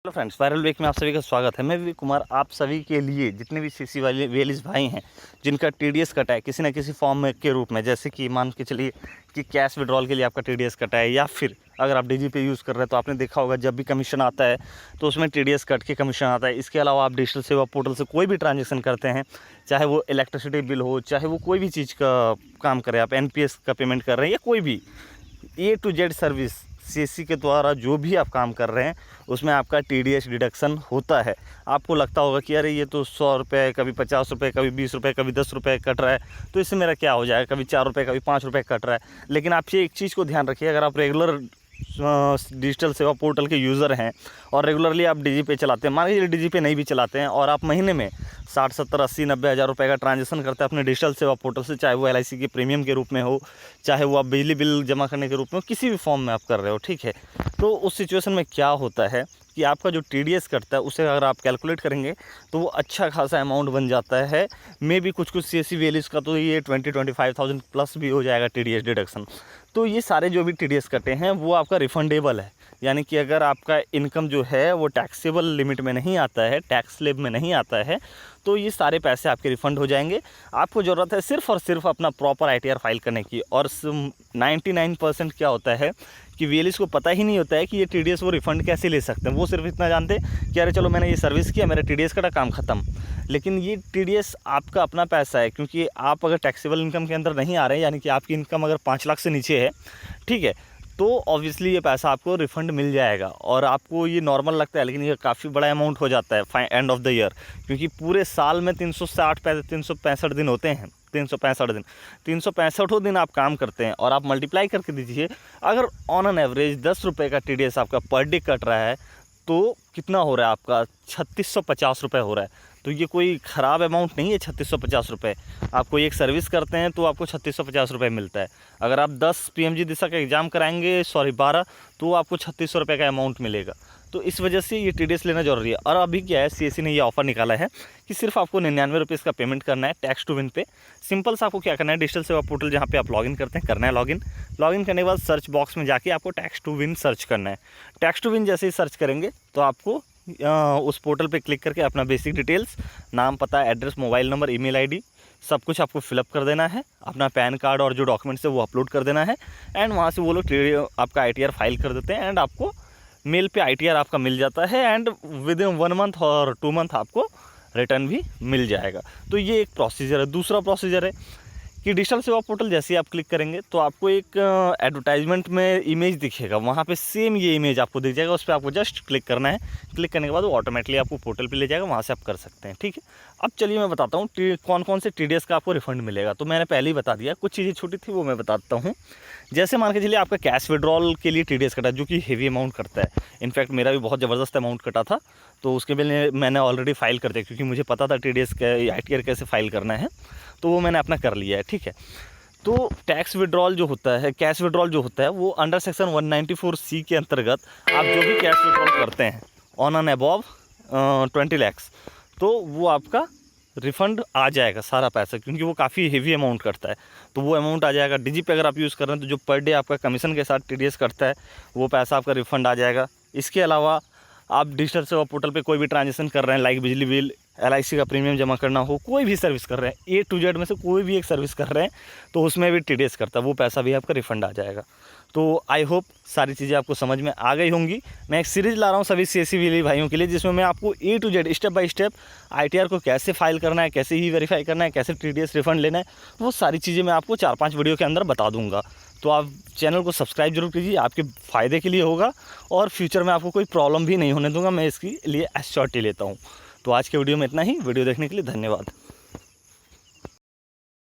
Hello friends, viral week में आप सभी का स्वागत है। मैं विवेक कुमार आप सभी के लिए जितने भी सीसी वाले वेलिस भाई हैं जिनका टीडीएस कटा है किसी न किसी फॉर्म में के रूप में, जैसे कि मान के चलिए कि कैश विड्रॉल के लिए आपका टीडीएस कटा है, या फिर अगर आप डीजी पे यूज़ कर रहे हैं तो आपने देखा होगा जब भी कमीशन आता है तो उसमें टीडीएस कट के कमीशन आता है। इसके अलावा आप डिजिटल सेवा पोर्टल से कोई भी ट्रांजेक्शन करते हैं, चाहे वो इलेक्ट्रिसिटी बिल हो, चाहे वो कोई भी चीज़ का काम करें, आप एनपीएस का पेमेंट कर रहे हैं या कोई भी ए टू जेड सर्विस सीएससी के द्वारा जो भी आप काम कर रहे हैं उसमें आपका टीडीएस डिडक्शन होता है। आपको लगता होगा कि अरे ये तो 100 रुपये, कभी 50 रुपये, कभी 20 रुपये, कभी 10 रुपये कट रहा है, तो इससे मेरा क्या हो जाएगा, कभी 4 रुपये, कभी 5 रुपये कट रहा है। लेकिन आप ये एक चीज़ को ध्यान रखिए, अगर आप रेगुलर डिजिटल सेवा पोर्टल के यूज़र हैं और रेगुलरली आप डीजी पे चलाते हैं, मान लीजिए डीजी पे नहीं भी चलाते हैं और आप महीने में 60, 70, 80, 90 हज़ार रुपये का ट्रांजेक्शन करते हैं अपने डिजिटल सेवा पोर्टल से, चाहे वो एलआईसी के प्रीमियम के रूप में हो, चाहे वो आप बिजली बिल जमा करने के रूप में हो, किसी भी फॉर्म में आप कर रहे हो, ठीक है। तो उस सिचुएशन में क्या होता है कि आपका जो टीडीएस कटता है उसे अगर आप कैलकुलेट करेंगे तो वो अच्छा खासा अमाउंट बन जाता है। मे भी कुछ सीएससी वेलिस का तो ये 20-25,000 प्लस भी हो जाएगा टीडीएस डिडक्शन। तो ये सारे जो भी टीडीएस कटे हैं वो आपका रिफंडेबल है, यानी कि अगर आपका इनकम जो है वो टैक्सेबल लिमिट में नहीं आता है, टैक्स स्लैब में नहीं आता है, तो ये सारे पैसे आपके रिफ़ंड हो जाएंगे। आपको ज़रूरत है सिर्फ़ और सिर्फ अपना प्रॉपर आईटीआर फाइल करने की। और 99% क्या होता है कि वेलिस को पता ही नहीं होता है कि ये टीडीएस वो रिफ़ंड कैसे ले सकते हैं। वो सिर्फ इतना जानते हैं कि अरे चलो मैंने ये सर्विस किया, मेरा टीडीएस का काम ख़त्म। लेकिन ये टीडीएस आपका अपना पैसा है, क्योंकि आप अगर टैक्सेबल इनकम के अंदर नहीं आ रहे हैं, यानी कि आपकी इनकम अगर 5 लाख से नीचे है, ठीक है, तो ऑब्वियसली ये पैसा आपको रिफ़ंड मिल जाएगा। और आपको ये नॉर्मल लगता है लेकिन ये काफ़ी बड़ा अमाउंट हो जाता है एंड ऑफ द ईयर, क्योंकि पूरे साल में 365 दिन होते हैं। 365 दिन आप काम करते हैं और आप मल्टीप्लाई करके दीजिए, अगर ऑन एन एवरेज 10 रुपये का टीडीएस आपका पर डे कट रहा है तो कितना हो रहा है आपका 3650 रुपये हो रहा है। तो ये कोई ख़राब अमाउंट नहीं है 3650 रुपये। आप कोई एक सर्विस करते हैं तो आपको 3650 रुपये मिलता है। अगर आप 10 पीएमजी दिशा का एग्ज़ाम कराएंगे, 12, तो आपको 3600 रुपये का अमाउंट मिलेगा। तो इस वजह से ये टीडीएस लेना जरूरी है। और अभी क्या है, सीएससी ने ये ऑफ़र निकाला है कि सिर्फ आपको 99 रुपीज़ का पेमेंट करना है टैक्स टू विन पे। सिंपल सा आपको क्या करना है, डिजिटल सेवा पोर्टल जहाँ पे आप लॉगिन करते हैं करना है लॉगिन करने के बाद सर्च बॉक्स में जाके आपको टैक्स टू विन सर्च करना है। टैक्स टू विन जैसे ही सर्च करेंगे तो आपको उस पोर्टल पे क्लिक करके अपना बेसिक डिटेल्स, नाम, पता, address, mobile number, email ID, सब कुछ आपको फिलअप कर देना है। अपना पैन कार्ड और जो डॉक्यूमेंट्स है वो अपलोड कर देना है। एंड वहाँ से वो लोग आपका आईटीआर फाइल कर देते हैं एंड आपको मेल पे आईटीआर आपका मिल जाता है। एंड विद इन 1 मंथ और 2 मंथ आपको रिटर्न भी मिल जाएगा। तो ये एक प्रोसीजर है। दूसरा प्रोसीजर है कि डिजिटल सेवा पोर्टल जैसे ही आप क्लिक करेंगे तो आपको एक एडवर्टाइजमेंट में इमेज दिखेगा, वहाँ पे सेम ये इमेज आपको दिख जाएगा। उस पर आपको जस्ट क्लिक करना है। क्लिक करने के बाद वो ऑटोमेटिकली आपको पोर्टल पे ले जाएगा, वहाँ से आप कर सकते हैं, ठीक है। अब चलिए मैं बताता हूँ कौन कौन से टीडीएस का आपको रिफंड मिलेगा। तो मैंने पहले ही बता दिया, कुछ चीज़ें छोटी थी वो मैं बताता हूँ। जैसे मान के चलिए आपका कैश विड्रॉल के लिए टीडीएस कटा, जो कि हेवी अमाउंट करता है। इनफैक्ट मेरा भी बहुत ज़बरदस्त अमाउंट कटा था, तो उसके लिए मैंने ऑलरेडी फाइल कर दिया, क्योंकि मुझे पता था टीडीएस का आईटीआर कैसे फाइल करना है, तो वो मैंने अपना कर लिया है, ठीक है। तो टैक्स विड्रॉल जो होता है, कैश विड्रॉल जो होता है, वो अंडर सेक्शन 194C के अंतर्गत आप जो भी कैश विड्रॉल करते हैं ऑन एन अबव 20 लाख, तो वो आपका रिफ़ंड आ जाएगा सारा पैसा, क्योंकि वो काफ़ी हेवी अमाउंट करता है, तो वो अमाउंट आ जाएगा। डीजी पे अगर आप यूज़ कर रहे हैं तो जो पर डे आपका कमीशन के साथ टीडीएस कटता है वो पैसा आपका रिफ़ंड आ जाएगा। इसके अलावा आप डिजिटल सेवा पोर्टल पे कोई भी ट्रांजेक्शन कर रहे हैं, लाइक बिजली बिल, एलआईसी का प्रीमियम जमा करना हो, कोई भी सर्विस कर रहे हैं, ए टू जेड में से कोई भी एक सर्विस कर रहे हैं, तो उसमें भी टीडीएस करता है, वो पैसा भी आपका रिफ़ंड आ जाएगा। तो आई होप सारी चीज़ें आपको समझ में आ गई होंगी। मैं एक सीरीज़ ला रहा हूँ सभी सीएससी वाले भाइयों के लिए, जिसमें मैं आपको A to Z step by step ITR को कैसे फाइल करना है, कैसे ही वेरीफाई करना है, कैसे टीडीएस रिफ़ंड लेना है, वो सारी चीज़ें मैं आपको 4-5 वीडियो के अंदर बता दूंगा। तो आप चैनल को सब्सक्राइब जरूर कीजिए, आपके फ़ायदे के लिए होगा और फ्यूचर में आपको कोई प्रॉब्लम भी नहीं होने दूंगा, मैं इसके लिए एश्योरिटी लेता हूँ। तो आज के वीडियो में इतना ही। वीडियो देखने के लिए धन्यवाद।